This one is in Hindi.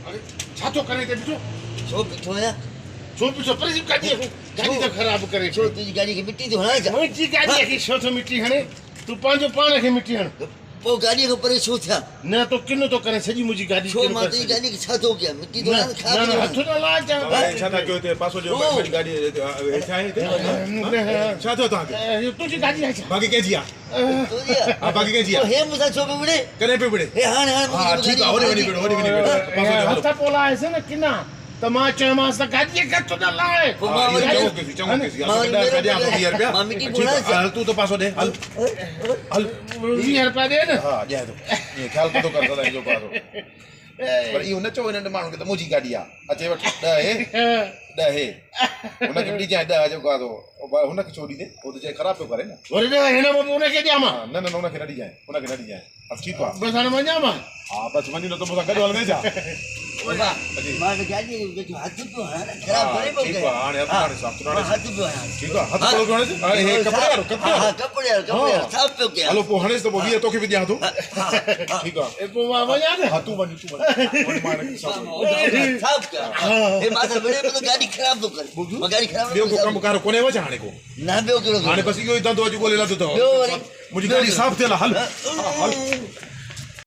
अरे छातो करे ते बिठो छो पिठो है छो बिठो पर गाड़ी तो खराब करे छो तुझी गाड़ी की मिट्टी तो हणा जा मुंहिंजी गाॾीअ खे छो थो मिटी हणे तूं पंहिंजो पाण खे मिटी हण पो गाड़ी को परे छो था न तो किनो तो करे सॼी मुंहिंजी गाॾी छो मां तुझी गाड़ी की छा तो क्या मिट्टी तो हणा खा न हथ न ला जा छा था कयो ते पासो ॾियो मेरी गाॾी हेठि आहे हिते छा थियो तव्हांखे तुंहिंजी गाॾी आहे छा बाक़ी कंहिंजी आहे तुझी हा बाक़ी कंहिंजी तो आहे हे मुसा छो पे बड़े कॾहिं पियो विड़े हे हाणे हा ठीकु आहे होॾे वञी विड़ो होॾे वञी विड़ो पासो ॾियो हलो हथ पोलाएसि न किना त मां चयोमांसि त गाॾीअ खे हथ न लाहे चङो केसी कढिया 20 रुपया मां मिट्टी ठीकु बोला आहे हल तूं त पासो ॾे हल हल 20 रुपया ॾे न हा ॾियां थो ईअं ख़्यालु कंदो कर सदाईं जो पासो पर इहो न चओ हिननि माण्हुनि खे त मुंहिंजी गाॾी आहे अचे वठ 10 हे 10 हे हुनखे बि ॾिजांइ 10 जेको आहे हुनखे छो ॾींदे हो त चए ख़राबु पियो करे न वरी त हिन हुनखे ॾियां मां न न हुनखे न ॾिजांइ हुनखे न ॾिजांइ बसि ठीकु आहे बसि हाणे वञां मां हा बसि वञी न त मूंसां गॾु हलंदे छा मां तो गाड़ी के हाथ तो हणा खराब करे पो ठीकु आहे हाणे हथ हाणे साफ़ सुथरो हाथ तो हणा ठीकु आहे हथ थोरो हाणे हे कपिड़े वारो हां कपड़े साफ पे क्या हलो पोइ हणेसि त पोइ 20 तोखे बि ॾियां थो ठीकु आहे पोइ मां वञां न हा तूं वञ मां हिनखे साफ़ साफ क्या हे माथा बड़े तो गाड़ी खराब तो कर मैं गाड़ी खराब ॿियो को कमु कार कोन्हे छा हाणे को ना ॿियो कहिड़ो हाणे बसि इहो ई धंधो अॼु ॻोल्हे लाथो अथव ॿियो वरी मुंहिंजी गाॾी साफ़ थियल आहे हल हल